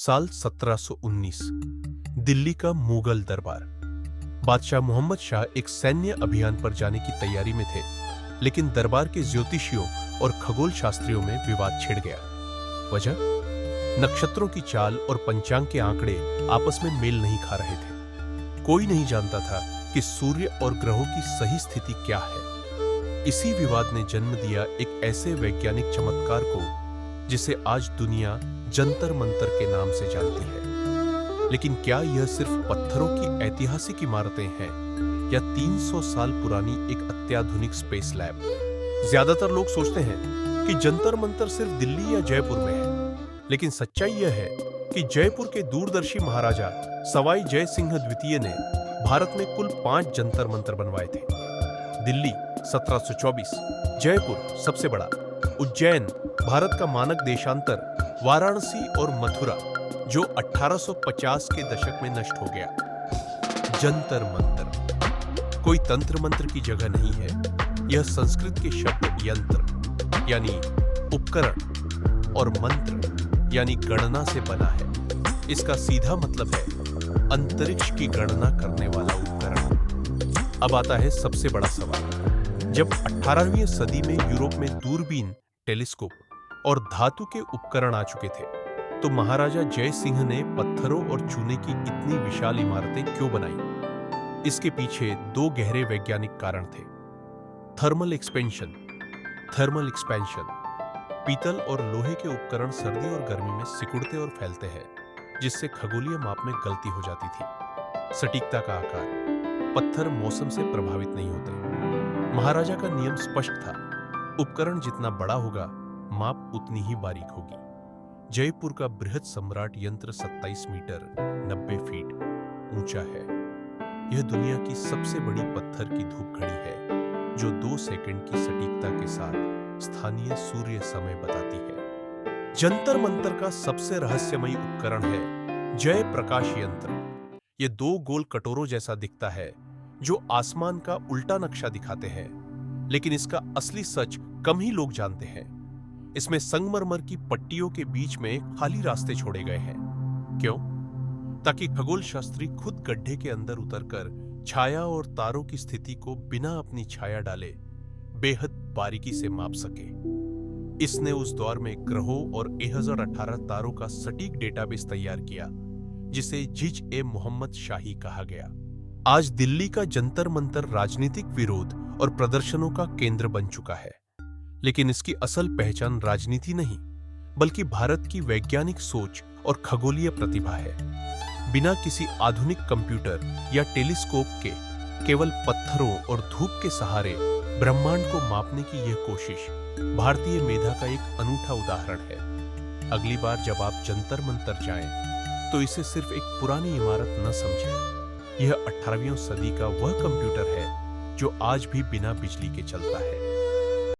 साल 1719। दिल्ली का मुगल दरबार। बादशाह मोहम्मद शाह एक सैन्य अभियान पर जाने की तैयारी में थे, लेकिन दरबार के ज्योतिषियों और खगोल शास्त्रियों में विवाद छिड़ गया। वजह? नक्षत्रों की चाल और पंचांग के आंकड़े आपस में मेल नहीं खा रहे थे। कोई नहीं जानता था कि सूर्य और ग्रहों की सही स्थिति क्या है। इसी विवाद ने जन्म दिया एक ऐसे वैज्ञानिक चमत्कार को जिसे आज दुनिया जंतर मंतर के नाम से जानती है। लेकिन क्या यह सिर्फ पत्थरों की ऐतिहासिक इमारतें हैं या 300 साल पुरानी एक अत्याधुनिक स्पेस लैब? ज्यादातर लोग सोचते हैं कि जंतर मंतर सिर्फ दिल्ली या जयपुर में है, लेकिन सच्चाई यह है कि जयपुर के दूरदर्शी महाराजा सवाई जय सिंह द्वितीय ने भारत में कुल 5 जंतर मंतर बनवाए थे। दिल्ली 1724, जयपुर सबसे बड़ा, उज्जैन भारत का मानक देशांतर, वाराणसी और मथुरा जो 1850 के दशक में नष्ट हो गया। जंतर मंतर कोई तंत्र मंत्र की जगह नहीं है। यह संस्कृत के शब्द यंत्र यानी उपकरण और मंत्र यानी गणना से बना है। इसका सीधा मतलब है अंतरिक्ष की गणना करने वाला उपकरण। अब आता है सबसे बड़ा सवाल। जब 18वीं सदी में यूरोप में दूरबीन, टेलीस्कोप और धातु के उपकरण आ चुके थे, तो महाराजा जय सिंह ने पत्थरों और चूने की इतनी विशाल इमारतें क्यों बनाई? इसके पीछे 2 गहरे वैज्ञानिक कारण थे। Thermal expansion, thermal expansion. पीतल और लोहे के उपकरण सर्दी और गर्मी में सिकुड़ते और फैलते हैं, जिससे खगोलीय माप में गलती हो जाती थी। सटीकता का आकार। पत्थर मौसम से प्रभावित नहीं होते। महाराजा का नियम स्पष्ट था, उपकरण जितना बड़ा होगा, माप उतनी ही बारीक होगी। जयपुर का बृहद सम्राट यंत्र 27 मीटर 90 फीट ऊंचा है। यह दुनिया की सबसे बड़ी पत्थर की धूप घड़ी है, जो 2 सेकंड की सटीकता के साथ स्थानीय सूर्य समय बताती है। जंतर मंतर का सबसे रहस्यमयी उपकरण है जय प्रकाश यंत्र। यह 2 गोल कटोरों जैसा दिखता है, जो आसमान का उल्टा नक्शा दिखाते हैं, लेकिन इसका असली सच कम ही लोग जानते हैं। इसमें संगमरमर की पट्टियों के बीच में खाली रास्ते छोड़े गए हैं। क्यों? ताकि खगोल शास्त्री खुद गड्ढे के अंदर उतरकर छाया और तारों की स्थिति को बिना अपनी छाया डाले बेहद बारीकी से माप सके। इसने उस दौर में ग्रहों और 1018 तारों का सटीक डेटाबेस तैयार किया, जिसे जिज-ए-मोहम्मद शाही कहा गया। आज दिल्ली का जंतर मंतर राजनीतिक विरोध और प्रदर्शनों का केंद्र बन चुका है, लेकिन इसकी असल पहचान राजनीति नहीं, बल्कि भारत की वैज्ञानिक सोच और खगोलीय प्रतिभा है। बिना किसी आधुनिक कंप्यूटर या टेलीस्कोप के केवल पत्थरों और धूप के सहारे ब्रह्मांड को मापने की यह कोशिश भारतीय मेधा का एक अनूठा उदाहरण है। अगली बार जब आप जंतर मंतर जाएं, तो इसे सिर्फ एक पुरानी इमारत न समझें। यह 18वीं सदी का वह कंप्यूटर है जो आज भी बिना बिजली के चलता है।